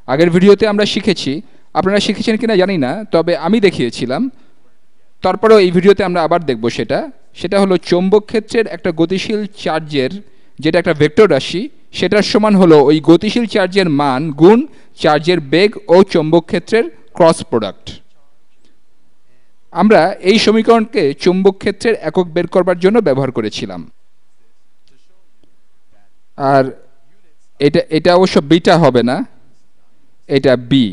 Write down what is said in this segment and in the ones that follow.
আগের ভিডিওতে আমরা শিখেছি, আপনারা শিখেছেন কিনা জানি না, তবে আমি দেখিয়েছিলাম। তারপরেও এই ভিডিওতে আমরা আবার দেখব। সেটা হলো চৌম্বক ক্ষেত্রের একটা গতিশীল চার্জের, যেটা একটা ভেক্টর রাশি, সেটার সমান হলো ওই গতিশীল চার্জের মান গুণ চার্জের বেগ ও চৌম্বক ক্ষেত্রের ক্রস প্রোডাক্ট। আমরা এই সমীকরণকে চৌম্বক ক্ষেত্রের একক বের করবার জন্য ব্যবহার করেছিলাম। আর এটা অবশ্য বিটা হবে না, এটা বি।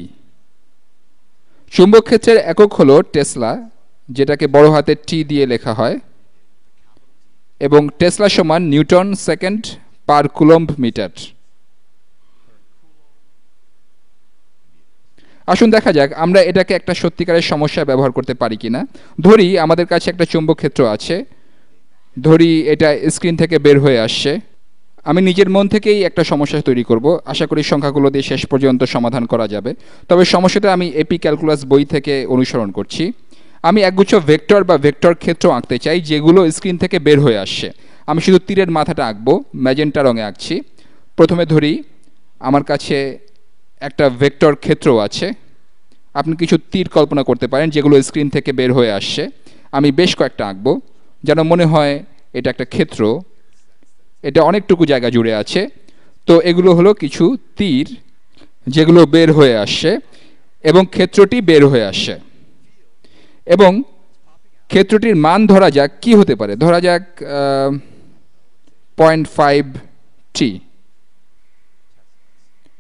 চুম্বক ক্ষেত্রের একক হলো টেসলা, যেটাকে বড় হাতের টি দিয়ে লেখা হয়, এবং টেসলা সমান newton second per coulomb metre. আসুন দেখা যাক আমরা এটাকে একটা সত্যিকারের সমস্যায় ব্যবহার করতে পারি কিনা। ধরি আমাদের কাছে একটা চুম্বক ক্ষেত্র আছে, ধরি এটা স্ক্রিন থেকে বের হয়ে আসছে। আমি নিজের মন থেকেই একটা সমস্যা তৈরি করব, আশা করি সংখ্যাগুলো দিয়ে শেষ পর্যন্ত সমাধান করা যাবে। তবে সমস্যাটা আমি এপি ক্যালকুলাস বই থেকে অনুসরণ করছি। আমি একগুচ্ছ ভেক্টর বা ভেক্টর ক্ষেত্র আঁকতে চাই যেগুলো স্ক্রিন থেকে বের হয়ে আসছে। আমি শুধু তীরের মাথাটা আঁকবো, ম্যাজেন্টা রঙে আঁকছি। প্রথমে ধরি আমার কাছে একটা ভেক্টর ক্ষেত্র আছে। আপনি কিছু তীর কল্পনা করতে পারেন যেগুলো স্ক্রিন থেকে বের হয়ে আসছে। আমি বেশ কয়েকটা আঁকবো যেন মনে হয় এটা একটা ক্ষেত্র, এটা অনেকটুকু জায়গা জুড়ে আছে। তো এগুলো হলো কিছু তীর যেগুলো বের হয়ে আসছে এবং ক্ষেত্রটি বের হয়ে আসছে। এবং ক্ষেত্রটির মান ধরা যাক কি হতে পারে, ধরা যাক 0.5 টি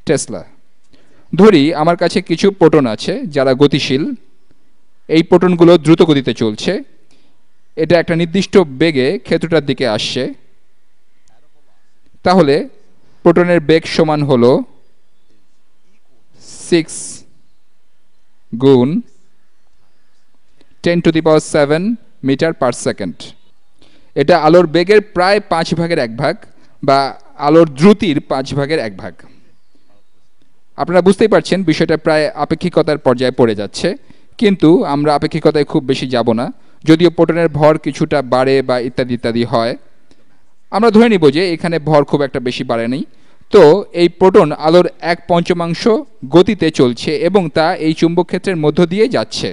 টেসলা। ধরি আমার কাছে কিছু প্রোটন আছে যারা গতিশীল। এই প্রোটনগুলো দ্রুত গতিতে চলছে, এটা একটা নির্দিষ্ট বেগে ক্ষেত্রটার দিকে আসছে। তাহলে প্রোটনের বেগ সমান হলো 6 গুণ 10⁻⁷ মিটার পার সেকেন্ড। এটা আলোর বেগের প্রায় 1/5 বা আলোর দ্রুতির 1/5। আপনারা বুঝতেই পারছেন বিষয়টা প্রায় আপেক্ষিকতার পর্যায়ে পড়ে যাচ্ছে, কিন্তু আমরা আপেক্ষিকতায় খুব বেশি যাব না, যদিও প্রোটনের ভর কিছুটা বাড়ে বা ইত্যাদি ইত্যাদি হয়। আমরা ধরে নিব যে এখানে ভর খুব একটা বেশি বাড়েনি। তো এই প্রোটন আলোর 1/5 গতিতে চলছে এবং তা এই চুম্বক ক্ষেত্রের মধ্য দিয়ে যাচ্ছে।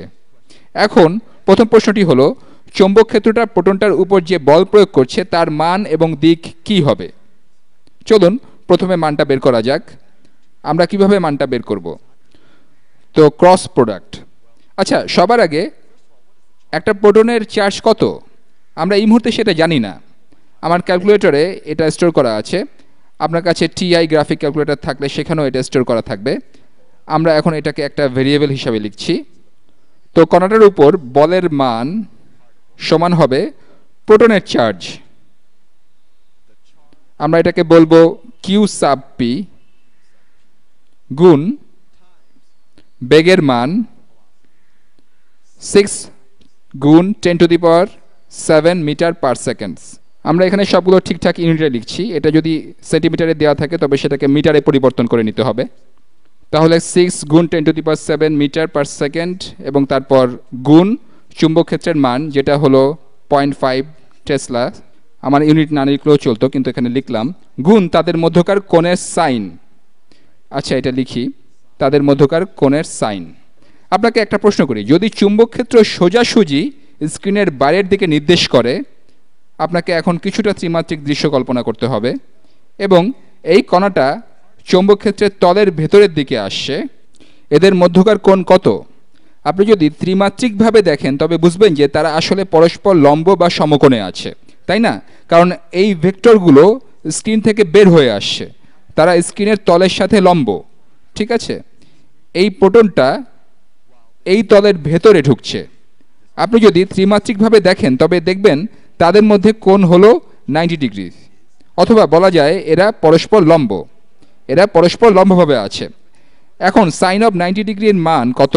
এখন প্রথম প্রশ্নটি হলো, চৌম্বক ক্ষেত্রটা প্রোটনটার উপর যে বল প্রয়োগ করছে তার মান এবং দিক কি হবে। চলুন প্রথমে মানটা বের করা যাক। আমরা কিভাবে মানটা বের করব? তো ক্রস প্রোডাক্ট। আচ্ছা, সবার আগে একটা প্রোটনের চার্জ কত আমরা এই মুহূর্তে সেটা জানি না। আমার ক্যালকুলেটরে এটা স্টোর করা আছে। আপনার কাছে টিআই গ্রাফিক ক্যালকুলেটর থাকলে সেখানেও এটা স্টোর করা থাকবে। আমরা এখন এটাকে একটা ভেরিয়েবল হিসাবে লিখছি। তো কণাটার উপর বলের মান সমান হবে প্রোটনের চার্জ। আমরা এটাকে বলবো কিউ সাব পি গুণ বেগের মান 6 গুণ 10⁻⁷ মিটার পার সেকেন্ড। আমরা এখানে সবগুলো ঠিকঠাক ইউনিটে লিখছি। এটা যদি সেন্টিমিটারে দেওয়া থাকে তবে সেটাকে মিটারে পরিবর্তন করে নিতে হবে। তাহলে 6 গুণ 10⁻⁷ মিটার পার সেকেন্ড এবং তারপর গুণ চুম্বক ক্ষেত্রের মান যেটা হলো 0.5 টেসলা। আমার ইউনিট না লিখলেও চলতো, কিন্তু এখানে লিখলাম, গুণ তাদের মধ্যকার কোণের সাইন। আচ্ছা, এটা লিখি, তাদের মধ্যকার কোণের সাইন। আপনাকে একটা প্রশ্ন করি, যদি চুম্বক ক্ষেত্র সোজাসুজি স্ক্রিনের বাইরের দিকে নির্দেশ করে, আপনাকে এখন কিছুটা ত্রিমাত্রিক দৃশ্য কল্পনা করতে হবে এবং এই কণাটা চৌম্বক ক্ষেত্রের তলের ভেতরের দিকে আসছে। এদের মধ্যকার কোণ কত? আপনি যদি ত্রিমাত্রিকভাবে দেখেন তবে বুঝবেন যে তারা আসলে পরস্পর লম্ব বা সমকোণে আছে, তাই না? কারণ এই ভেক্টরগুলো স্ক্রিন থেকে বের হয়ে আসছে, তারা স্ক্রিনের তলের সাথে লম্ব। ঠিক আছে, এই প্রোটনটা এই তলের ভেতরে ঢুকছে। আপনি যদি ত্রিমাত্রিকভাবে দেখেন তবে দেখবেন তাদের মধ্যে কোণ হলো 90 ডিগ্রি, অথবা বলা যায় এরা পরস্পর লম্ব, এরা পরস্পর লম্বভাবে আছে। এখন সাইন অফ 90 ডিগ্রির মান কত?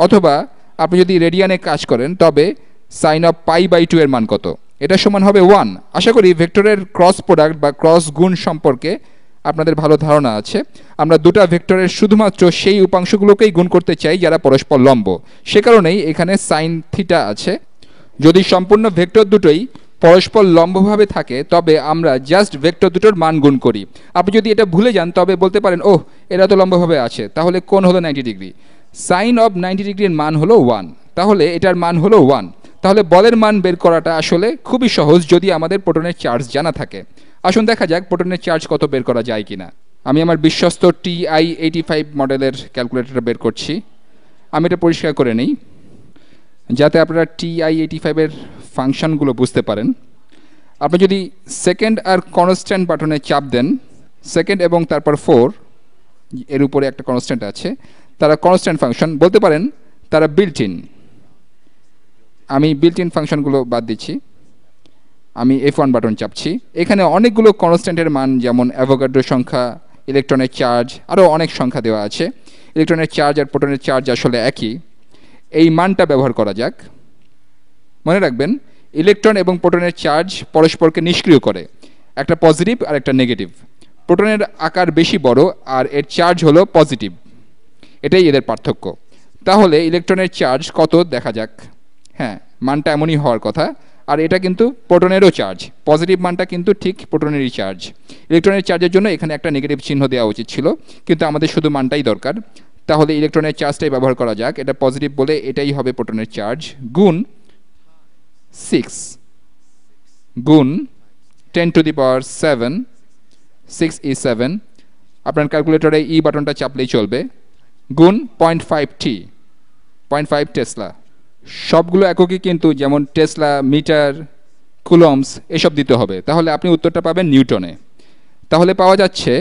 অথবা আপনি যদি রেডিয়ানে কাজ করেন তবে সাইন অফ π/2 এর মান কত? এটা সমান হবে 1। আশা করি ভেক্টরের ক্রস প্রোডাক্ট বা ক্রস গুণ সম্পর্কে আপনাদের ভালো ধারণা আছে। আমরা দুটা ভেক্টরের শুধুমাত্র সেই উপাংশগুলোকেই গুণ করতে চাই যারা পরস্পর লম্ব, সে কারণেই এখানে সাইন থিটা আছে। যদি সম্পূর্ণ ভেক্টর দুটোই পরস্পর লম্বভাবে থাকে তবে আমরা জাস্ট ভেক্টর দুটোর মান গুণ করি। আপনি যদি এটা ভুলে যান তবে বলতে পারেন, ওহ এরা তো লম্বভাবে আছে, তাহলে কোণ হলো 90 ডিগ্রি, সাইন অফ 90 ডিগ্রির মান হলো 1, তাহলে এটার মান হলো 1। তাহলে বলের মান বের করাটা আসলে খুবই সহজ যদি আমাদের প্রোটনের চার্জ জানা থাকে। আসুন দেখা যাক প্রোটনের চার্জ কত বের করা যায় কিনা। আমি আমার বিশ্বস্ত TI-85 মডেলের ক্যালকুলেটরটা বের করছি। আমি এটা পরিষ্কার করে নিই যাতে আপনারা TI-85-এর ফাংশনগুলো বুঝতে পারেন। আপনি যদি সেকেন্ড আর কনস্ট্যান্ট বাটনে চাপ দেন, সেকেন্ড এবং তারপর 4 এর উপরে একটা কনস্ট্যান্ট আছে, তারা কনস্ট্যান্ট ফাংশন বলতে পারেন, তারা বিল্ট ইন। আমি বিল্ট ইন ফাংশনগুলো বাদ দিচ্ছি, আমি F1 বাটন চাপছি। এখানে অনেকগুলো কনস্ট্যান্টের মান যেমন অ্যাভোগাড্রো সংখ্যা, ইলেকট্রনের চার্জ, আরও অনেক সংখ্যা দেওয়া আছে। ইলেকট্রনের চার্জ আর প্রোটনের চার্জ আসলে একই, এই মানটা ব্যবহার করা যাক। মনে রাখবেন ইলেকট্রন এবং প্রোটনের চার্জ পরস্পরকে নিষ্ক্রিয় করে, একটা পজিটিভ আর একটা নেগেটিভ। প্রোটনের আকার বেশি বড় আর এর চার্জ হলো পজিটিভ, এটাই এদের পার্থক্য। তাহলে ইলেকট্রনের চার্জ কত দেখা যাক। হ্যাঁ, মানটা এমনই হওয়ার কথা। আর এটা কিন্তু প্রোটনেরও চার্জ, পজিটিভ মানটা কিন্তু ঠিক প্রোটনেরই চার্জ। ইলেকট্রনের চার্জের জন্য এখানে একটা নেগেটিভ চিহ্ন দেওয়া উচিত ছিল, কিন্তু আমাদের শুধু মানটাই দরকার। তাহলে ইলেকট্রনের চার্জটাই ব্যবহার করা যাক, এটা পজিটিভ বলে এটাই হবে প্রোটনের চার্জ, গুণ 6 গুণ 10⁻7, 6 is 7। আপনার ক্যালকুলেটরে ই বাটনটা চাপলেই চলবে, গুণ 0.5T, 0.5 টেসলা। সবগুলো এককই কিন্তু, যেমন টেসলা, মিটার, কুলম্বস এসব দিতে হবে, তাহলে আপনি উত্তরটা পাবেন নিউটনে। তাহলে পাওয়া যাচ্ছে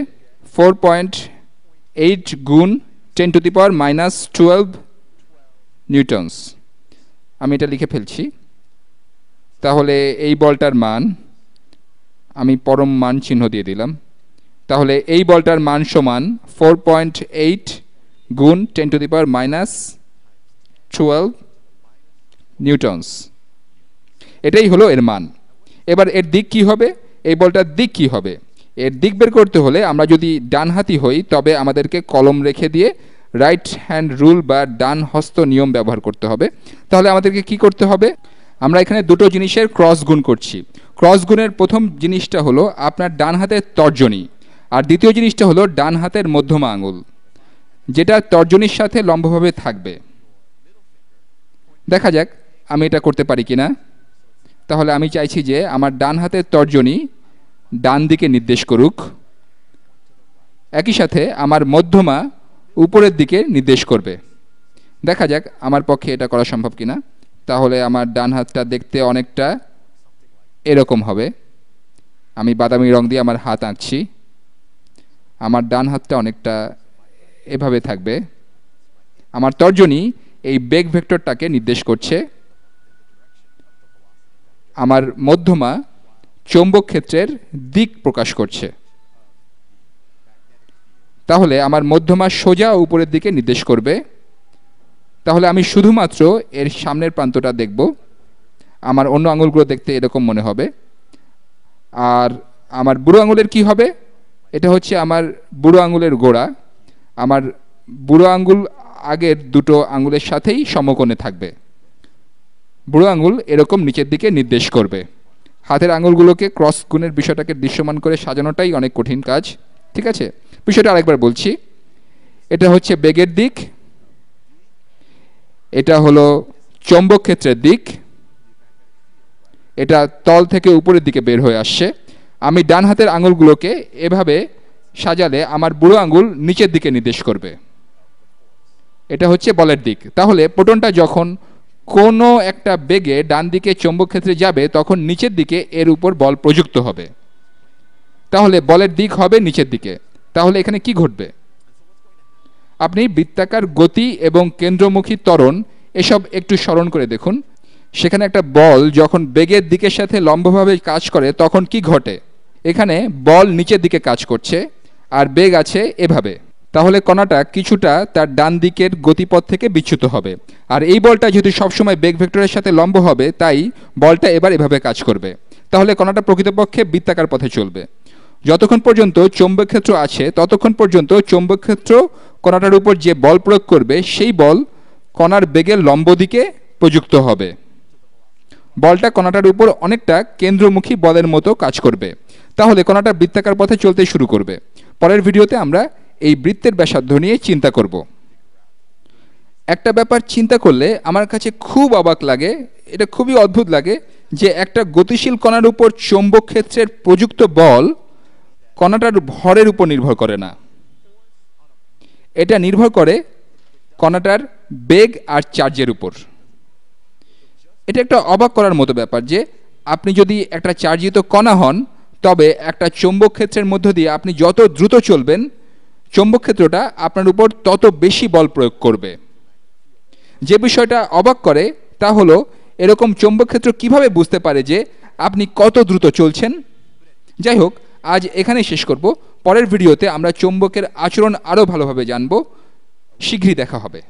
4.8 গুণ 10⁻⁻12 নিউটনস। আমি এটা লিখে ফেলছি। তাহলে এই বলটার মান, আমি পরম মান চিহ্ন দিয়ে দিলাম। তাহলে এই বলটার মান সমান 4.8 গুণ 10⁻⁻12 নিউটনস। এটাই হলো এর মান। এবার এর দিক কি হবে, এই বলটার দিক কি হবে? এর দিক বের করতে হলে আমরা যদি ডানহাতি হই তবে আমাদেরকে কলম রেখে দিয়ে রাইট হ্যান্ড রুল বা ডান হস্ত নিয়ম ব্যবহার করতে হবে। তাহলে আমাদেরকে কি করতে হবে? আমরা এখানে দুটো জিনিসের ক্রস গুণ করছি। ক্রস গুণের প্রথম জিনিসটা হলো আপনার ডান হাতের তর্জনী, আর দ্বিতীয় জিনিসটা হলো ডান হাতের মধ্যমা আঙুল, যেটা তর্জনীর সাথে লম্বভাবে থাকবে। দেখা যাক আমি এটা করতে পারি কিনা। তাহলে আমি চাইছি যে আমার ডান হাতের তর্জনী ডান দিকে নির্দেশ করুক, একই সাথে আমার মধ্যমা উপরের দিকে নির্দেশ করবে। দেখা যাক আমার পক্ষে এটা করা সম্ভব কিনা। তাহলে আমার ডান হাতটা দেখতে অনেকটা এরকম হবে। আমি বাদামি রং দিয়ে আমার হাত আঁকছি। আমার ডান হাতটা অনেকটা এভাবে থাকবে। আমার তর্জনী এই বেগ ভেক্টরটাকে নির্দেশ করছে। আমার মধ্যমা চৌম্বক ক্ষেত্রের দিক প্রকাশ করছে। তাহলে আমার মধ্যমা সোজা উপরের দিকে নির্দেশ করবে। তাহলে আমি শুধুমাত্র এর সামনের প্রান্তটা দেখব। আমার অন্য আঙুলগুলো দেখতে এরকম মনে হবে। আর আমার বুড়ো আঙুলের কি হবে? এটা হচ্ছে আমার বুড়ো আঙুলের গোড়া। আমার বুড়ো আঙুল আগের দুটো আঙুলের সাথেই সমকোণে থাকবে। বুড়ো আঙুল এরকম নিচের দিকে নির্দেশ করবে। হাতের আঙুলগুলোকে ক্রস গুণের বিষয়টাকে দৃশ্যমান করে সাজানোটাই অনেক কঠিন কাজ। ঠিক আছে, বিষয়টা আরেকবার বলছি। এটা হচ্ছে বেগের দিক, এটা হলো চৌম্বক ক্ষেত্রের দিক, এটা তল থেকে উপরের দিকে বের হয়ে আসছে। আমি ডান হাতের আঙুলগুলোকে এভাবে সাজালে আমার বুড়ো আঙুল নিচের দিকে নির্দেশ করবে। এটা হচ্ছে বলের দিক। তাহলে প্রোটনটা যখন কোনো একটা বেগে ডান দিকে চৌম্বক ক্ষেত্রে যাবে তখন নিচের দিকে এর উপর বল প্রযুক্ত হবে। তাহলে বলের দিক হবে নিচের দিকে। তাহলে এখানে কি ঘটবে? আপনি বৃত্তাকার গতি এবং কেন্দ্রমুখী ত্বরণ এসব একটু স্মরণ করে দেখুন। সেখানে একটা বল যখন বেগের দিকের সাথে লম্বভাবে কাজ করে তখন কি ঘটে? এখানে বল নিচের দিকে কাজ করছে আর বেগ আছে এভাবে। তাহলে কণাটা কিছুটা তার ডান দিকের গতিপথ থেকে বিচ্যুত হবে। আর এই বলটা যেহেতু সবসময় বেগ ভেক্টরের সাথে লম্ব হবে, তাই বলটা এবার এভাবে কাজ করবে। তাহলে কণাটা প্রকৃতপক্ষে বৃত্তাকার পথে চলবে। যতক্ষণ পর্যন্ত চৌম্বক ক্ষেত্র আছে ততক্ষণ পর্যন্ত চৌম্বক ক্ষেত্র কণাটার উপর যে বল প্রয়োগ করবে সেই বল কণার বেগের লম্ব দিকে প্রযুক্ত হবে। বলটা কণাটার উপর অনেকটা কেন্দ্রমুখী বলের মতো কাজ করবে, তাহলে কণাটা বৃত্তাকার পথে চলতে শুরু করবে। পরের ভিডিওতে আমরা এই বৃত্তের ব্যাসার্ধ নিয়ে চিন্তা করব। একটা ব্যাপার চিন্তা করলে আমার কাছে খুব অবাক লাগে, এটা খুবই অদ্ভুত লাগে যে একটা গতিশীল কণার উপর চৌম্বক ক্ষেত্রের প্রযুক্ত বল কণাটার ভরের উপর নির্ভর করে না, এটা নির্ভর করে কণাটার বেগ আর চার্জের উপর। এটা একটা অবাক করার মতো ব্যাপার যে আপনি যদি একটা চার্জিত কণা হন, তবে একটা চৌম্বক ক্ষেত্রের মধ্য দিয়ে আপনি যত দ্রুত চলবেন, চৌম্বক ক্ষেত্রটা আপনার উপর তত বেশি বল প্রয়োগ করবে। যে বিষয়টা অবাক করে তা হলো এরকম চৌম্বক ক্ষেত্র কিভাবে বুঝতে পারে যে আপনি কত দ্রুত চলছেন। যাই হোক, আজ এখানেই শেষ করব। পরের ভিডিওতে আমরা চৌম্বকের আচরণ আরও ভালোভাবে জানব। শীঘ্রই দেখা হবে।